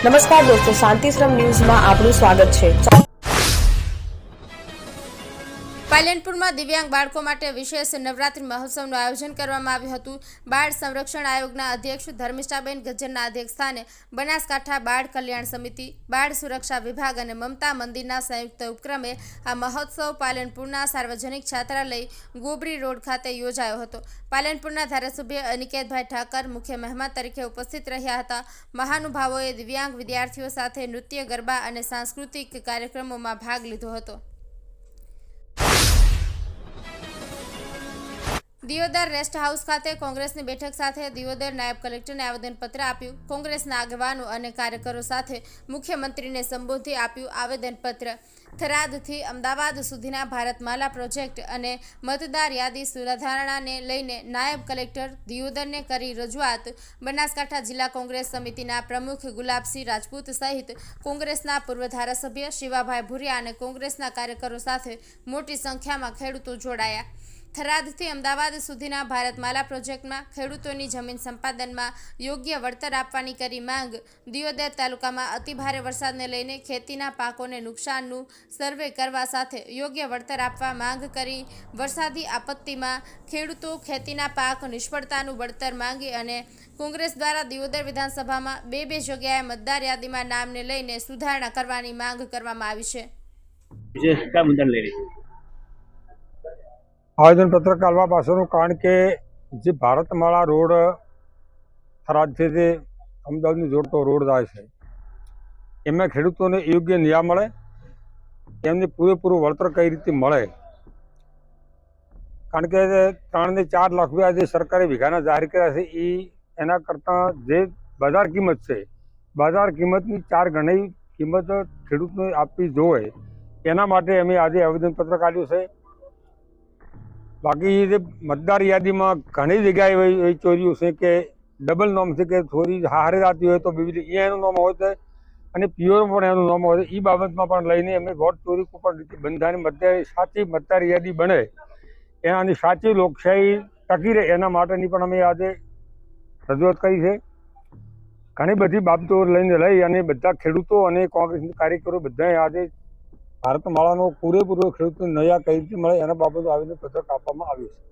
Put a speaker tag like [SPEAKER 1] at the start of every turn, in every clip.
[SPEAKER 1] નમસ્કાર દોસ્તો, શાંતિશ્રમ ન્યૂઝમાં આપનું સ્વાગત છે।
[SPEAKER 2] પાલનપુરમાં દિવ્યાંગ બાળકો માટે વિશેષ નવરાત્રી મહોત્સવનું આયોજન કરવામાં આવ્યું હતું। બાળ સંરક્ષણ આયોગના અધ્યક્ષ ધર્મિષ્ઠાબેન ગજ્જરના અધ્યક્ષસ્થાને બનાસકાંઠા બાળ કલ્યાણ સમિતિ, બાળ સુરક્ષા વિભાગ અને મમતા મંદિરના સંયુક્ત ઉપક્રમે આ મહોત્સવ પાલનપુરના સાર્વજનિક છાત્રાલય ગોબરી રોડ ખાતે યોજાયો હતો। પાલનપુરના ધારાસભ્ય અનિકેતભાઈ ઠાકર મુખ્ય મહેમાન તરીકે ઉપસ્થિત રહ્યા હતા। મહાનુભાવોએ દિવ્યાંગ વિદ્યાર્થીઓ સાથે નૃત્ય, ગરબા અને સાંસ્કૃતિક કાર્યક્રમોમાં ભાગ લીધો હતો। દિયોદર રેસ્ટ હાઉસ ખાતે કોંગ્રેસની બેઠક સાથે દિયોદર નાયબ કલેક્ટરને આવેદનપત્ર આપ્યું। કોંગ્રેસના આગેવાનો અને કાર્યકરો સાથે મુખ્યમંત્રીને સંબોધી આપ્યું આવેદનપત્ર। થરાદથી અમદાવાદ સુધીના ભારતમાલા પ્રોજેક્ટ અને મતદાર યાદી સુધારણાને લઈને નાયબ કલેક્ટર દિયોદરને કરી રજૂઆત। બનાસકાંઠા જિલ્લા કોંગ્રેસ સમિતિના પ્રમુખ ગુલાબસિંહ રાજપૂત સહિત કોંગ્રેસના પૂર્વ ધારાસભ્ય શિવાભાઈ ભુરિયા અને કોંગ્રેસના કાર્યકરો સાથે મોટી સંખ્યામાં ખેડૂતો જોડાયા। થરાદથી અમદાવાદ સુધીના ભારતમાલા પ્રોજેક્ટમાં ખેડૂતોની જમીન સંપાદનમાં યોગ્ય વળતર આપવાની કરી માંગ। દિયોદર તાલુકામાં અતિભારે વરસાદને લઈને ખેતીના પાકોને નુકસાનનું સર્વે કરવા સાથે યોગ્ય વળતર આપવા માંગ કરી। વરસાદી આપત્તિમાં ખેડૂતો ખેતીના પાક નિષ્ફળતાનું વળતર માંગી અને કોંગ્રેસ દ્વારા દિયોદર વિધાનસભામાં બે જગ્યાએ મતદાર યાદીમાં નામને લઈને સુધારણા કરવાની માંગ કરવામાં આવી છે।
[SPEAKER 3] आवेदन पत्र कालवा पासों कारण के जे भारतमाला रोड थराद से अमदावाद जोड़तो रोड जाए है एम खेडूतों ने योग्य न्याय मळे एमने पूरेपूरू वळतर कई रीते मळे कारण के 3 ने 4 लाख रुपया जे सरकारे वीघाना जाहिर कर्या छे ई एना करता जे बाजार किंमत छे बाजार किंमतनी 4 गणी किंमत खेडूतने आपवी जोईए एना माटे अमे आज आवेदन पत्र काढ्युं छे। बाकी मतदार यादी में घनी जगह एवी चोरी है कि डबल नॉम से कि थोड़ी हारे जाती हो तो बीजी नाम हो प्योर नाम हो बाबत में लईने अमे वोट चोरी को रीते बंद थाय मतदार साची मतदार यादी बने एना साची लोकशाही टकी रहे एना माटेनी पण अमे आज रजूआत करी है। घनी बधी बाबतो लईने लई अने बधा खेडूतो अने कोंग्रेस कार्यकरो बधाए आज भारतमाला पूरेपूरो खेडूतों नया कई रीते मळे एना बाबत आवेदन पत्र आपवामां आव्युं छे।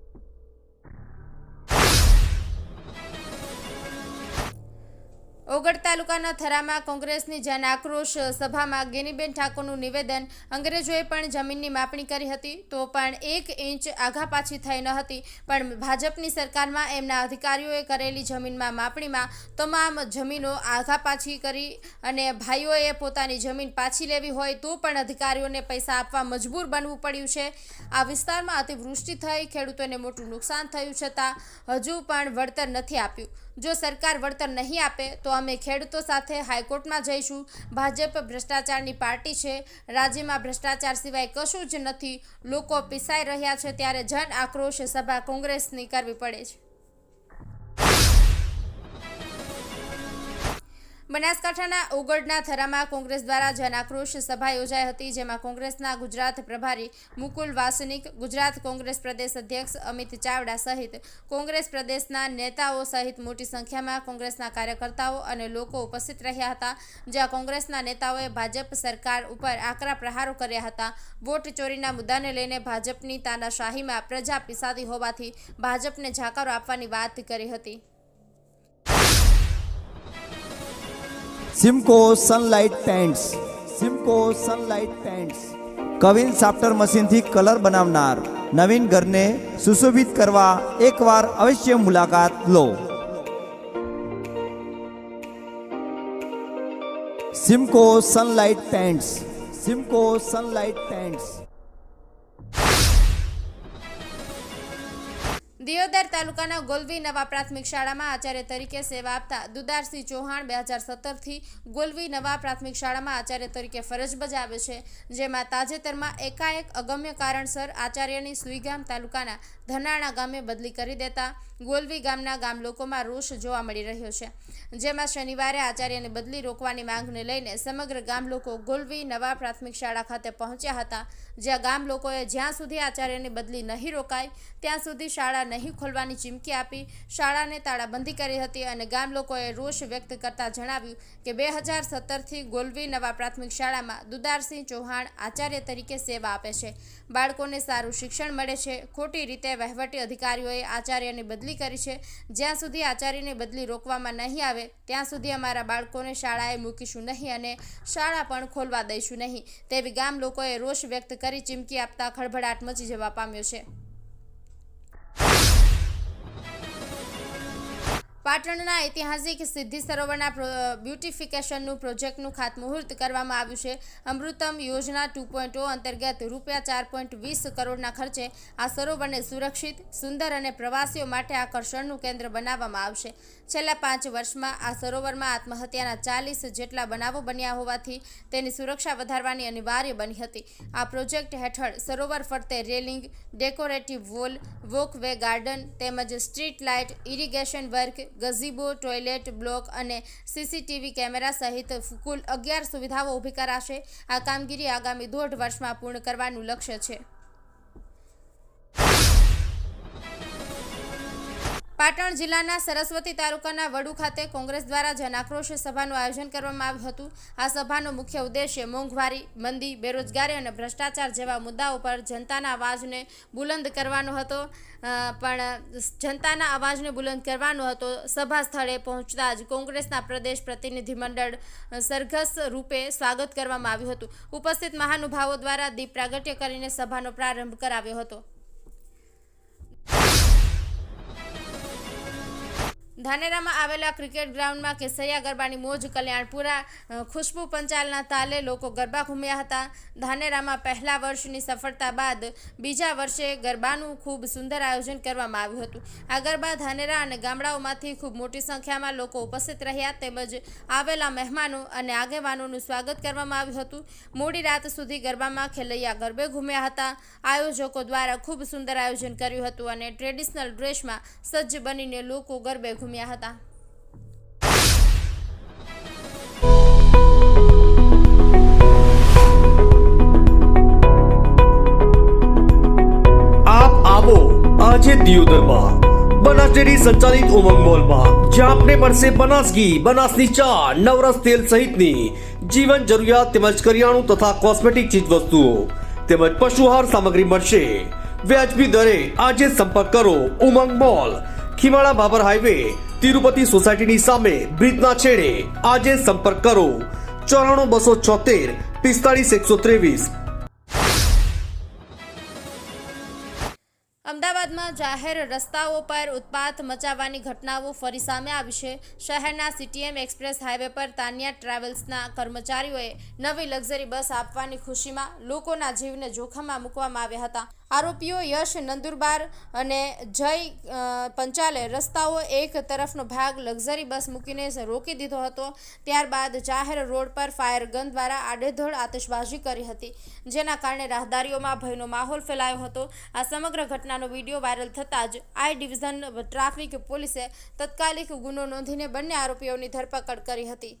[SPEAKER 2] ओगढ़ तालुकाना थरामां कोंग्रेसनी जन आक्रोश सभामां गेनीबेन ठाकोरनुं निवेदन। अंग्रेजोए पण जमीननी मापणी करी हती तो पण 1 इंच आघा पाછી થઈ ન હતી પણ ભાજપની સરકારમાં એમના અધિકારીઓએ કરેલી જમીનમાં માપણીમાં તમામ જમીનો આઘા પાછી કરી અને ભાઈઓએ પોતાની જમીન પાછી લેવી હોય તો પણ અધિકારીઓને પૈસા આપવા મજબૂર બનવું પડ્યું છે। આ વિસ્તારમાં અતિવૃષ્ટિ થઈ ખેડૂતોને મોટું નુકસાન થયું છતાં હજુ પણ વળતર નથી આપ્યું। જો સરકાર વળતર નહીં આપે તો અમે ખેડૂતો સાથે હાઈકોર્ટમાં જઈશું। ભાજપ ભ્રષ્ટાચારની પાર્ટી છે। રાજ્યમાં ભ્રષ્ટાચાર સિવાય કશું જ નથી। લોકો પીસાઈ રહ્યા છે ત્યારે જન આક્રોશ સભા કોંગ્રેસની કરવી પડે છે। બનાસકાંઠાના ઓગળના થરામાં કોંગ્રેસ દ્વારા જન આક્રોશ સભા યોજાઈ હતી જેમાં કોંગ્રેસના ગુજરાત પ્રભારી મુકુલ વાસનિક, ગુજરાત કોંગ્રેસ પ્રદેશ અધ્યક્ષ અમિત ચાવડા સહિત કોંગ્રેસ પ્રદેશના નેતાઓ સહિત મોટી સંખ્યામાં કોંગ્રેસના કાર્યકર્તાઓ અને લોકો ઉપસ્થિત રહ્યા હતા। જ્યાં કોંગ્રેસના નેતાઓએ ભાજપ સરકાર ઉપર આકરા પ્રહારો કર્યા હતા। વોટ ચોરીના મુદ્દાને લઈને ભાજપની તાનાશાહીમાં પ્રજા પીસાતી હોવાથી ભાજપને જાકારો આપવાની વાત કરી હતી।
[SPEAKER 4] Simco sunlight paints, Simco sunlight paints कविन साफ्टर मशीन थी कलर बनावनार नवीन घर ने सुशोभित करवा एक बार अवश्य मुलाकात लो। Simco sunlight paints, Simco sunlight paints.
[SPEAKER 2] Deodar તાલુકાના ગોલવી નવા પ્રાથમિક શાળામાં આચાર્ય તરીકે સેવા આપતા દુદારસિંહ ચૌહાણ 2017થી ગોલવી નવા પ્રાથમિક શાળામાં આચાર્ય તરીકે ફરજ બજાવે છે। જેમાં તાજેતરમાં એકાએક અગમ્ય કારણસર આચાર્યની સુઈગામ તાલુકાના ધનાણા ગામે બદલી કરી દેતા ગોલવી ગામના ગામ લોકોમાં રોષ જોવા મળી રહ્યો છે, જેમાં શનિવારે આચાર્યની બદલી રોકવાની માંગને લઈને સમગ્ર ગામ લોકો ગોલવી નવા પ્રાથમિક શાળા ખાતે પહોંચ્યા હતા, જ્યાં ગામ લોકોએ જ્યાં સુધી આચાર્યની બદલી નહીં રોકાય ત્યાં સુધી શાળા નહીં ખોલવાની ચીમકી આપી શાળાને તાળાબંધી કરી હતી અને ગામ લોકોએ રોષ વ્યક્ત કરતા જણાવ્યું કે 2017થી ગોલવી નવા પ્રાથમિક શાળામાં દુદારસિંહ ચૌહાણ આચાર્ય તરીકે સેવા આપે છે. બાળકોને સારું શિક્ષણ મળે છે. ખોટી રીતે વહીવટી અધિકારીઓએ આચાર્યની બદલી કરી છે. જ્યાં સુધી આચાર્યની બદલી રોકવામાં નહીં આવે ત્યાં સુધી અમારા બાળકોને શાળાએ મૂકીશું નહીં અને શાળા પણ ખોલવા દઈશું નહીં તેવી ગામ લોકોએ રોષ વ્યક્ત કરી ચીમકી આપતા ખળભળાટ મચી જવા પામ્યો છે. પાટણના ઐતિહાસિક સિદ્ધિ સરોવરના બ્યુટિફિકેશનનું પ્રોજેક્ટનું ખાતમુહૂર્ત કરવામાં આવ્યું છે. અમૃતમ યોજના 2.0 અંતર્ગત રૂપિયા 4.20 કરોડના ખર્ચે આ સરોવરને સુરક્ષિત, સુંદર અને પ્રવાસીઓ માટે આકર્ષણનું કેન્દ્ર બનાવવામાં આવશે. છેલ્લા 5 વર્ષમાં આ સરોવરમાં આત્મહત્યાના 40 જેટલા બનાવો બન્યા હોવાથી તેની સુરક્ષા વધારવાની અનિવાર્ય બની હતી. આ પ્રોજેક્ટ હેઠળ સરોવર ફરતે railing, decorative wall, walkway garden તેમજ street light, irrigation work, gazebo, toilet block અને સીસીટીવી કેમેરા સહિત કુલ 11 સુવિધાઓ ઊભી કરાશે. આ કામગીરી આગામી 1.5 વર્ષમાં પૂર્ણ કરવાનું લક્ષ્ય છે. પાટણ જિલ્લાના સરસ્વતી તાલુકાના વડુ ખાતે કોંગ્રેસ દ્વારા જનાક્રોશ સભાનું આયોજન કરવામાં આવ્યું હતું. આ સભાનો મુખ્ય ઉદ્દેશ્ય મોંઘવારી, મંદી, બેરોજગારી અને ભ્રષ્ટાચાર જેવા મુદ્દાઓ પર જનતાના અવાજને બુલંદ કરવાનો હતો. સભા સ્થળે પહોંચતા જ કોંગ્રેસના પ્રદેશ પ્રતિનિધિમંડળ સરઘસ રૂપે સ્વાગત કરવામાં આવ્યું હતું. ઉપસ્થિત મહાનુભાવો દ્વારા દીપ પ્રાગટ્ય કરીને સભાનો પ્રારંભ કરાવ્યો હતો. ધાનેરામાં આવેલા ક્રિકેટ ગ્રાઉન્ડમાં કેસરિયા ગરબાની મોજ. કલ્યાણપુરા ખુશ્બુ પંચાલના તાલે લોકો ગરબા ઘૂમ્યા હતા. ધાનેરામાં પહેલા વર્ષની સફળતા બાદ બીજા વર્ષે ગરબાનું ખૂબ સુંદર આયોજન કરવામાં આવ્યું હતું. આ ગરબા ધાનેરા અને ગામડાઓમાંથી ખૂબ મોટી સંખ્યામાં લોકો ઉપસ્થિત રહ્યા તેમજ આવેલા મહેમાનો અને આગેવાનોનું સ્વાગત કરવામાં આવ્યું હતું. મોડી રાત સુધી ગરબામાં ખેલૈયા ગરબે ઘૂમ્યા હતા. આયોજકો દ્વારા ખૂબ સુંદર આયોજન કર્યું હતું અને ટ્રેડિશનલ ડ્રેસમાં સજ્જ બનીને લોકો ગરબે ઘૂમ્યા હતા.
[SPEAKER 5] આપ આવો આજે દિયોદરમાં બનાસ ડેરી સંચાલિત ઉમંગ મોલમાં, જ્યાં આપને મળશે બનાસ ઘી, બનાસની ચા, નવરસ તેલ સહિતની જીવન જરૂરિયાત તેમજ કરિયાણું તથા કોસ્મેટિક ચીજ વસ્તુઓ તેમજ પશુઆહાર સામગ્રી મળશે વ્યાજબી દરે. આજે સંપર્ક કરો ઉમંગ મોલ, ખીમાળા બાબર હાઈવે, તિરુપતિ સોસાયટીની સામે, બ્રિજના છેડે. આજે સંપર્ક કરો 94 276 45 123.
[SPEAKER 2] અમદાવાદમાં જાહેર રસ્તાઓ પર ઉત્પાત મચાવવાની ઘટનાઓ ફરી સામે આવી છે. શહેરના સીટીએમ એક્સપ્રેસ હાઈવે પર તાનિયા ટ્રાવેલ્સના કર્મચારીઓએ નવી લક્ઝરી બસ આપવાની ખુશીમાં લોકોના જીવને જોખમમાં મૂકવામાં આવ્યા હતા. આરોપીઓ યશ નંદુરબાર અને જય પંચાલે રસ્તાઓ એક તરફનો ભાગ લક્ઝરી બસ મૂકીને રોકી દીધો હતો. ત્યારબાદ જાહેર રોડ પર ફાયર ગન દ્વારા આડેધડ આતશબાજી કરી હતી, જેના કારણે રાહદારીઓમાં ભયનો માહોલ ફેલાયો હતો. આ સમગ્ર ઘટનાનો વિડીયો વાયરલ થતાં જ આઈ ડિવિઝન ટ્રાફિક પોલીસે તત્કાલિક ગુનો નોંધીને બંને આરોપીઓની ધરપકડ કરી હતી.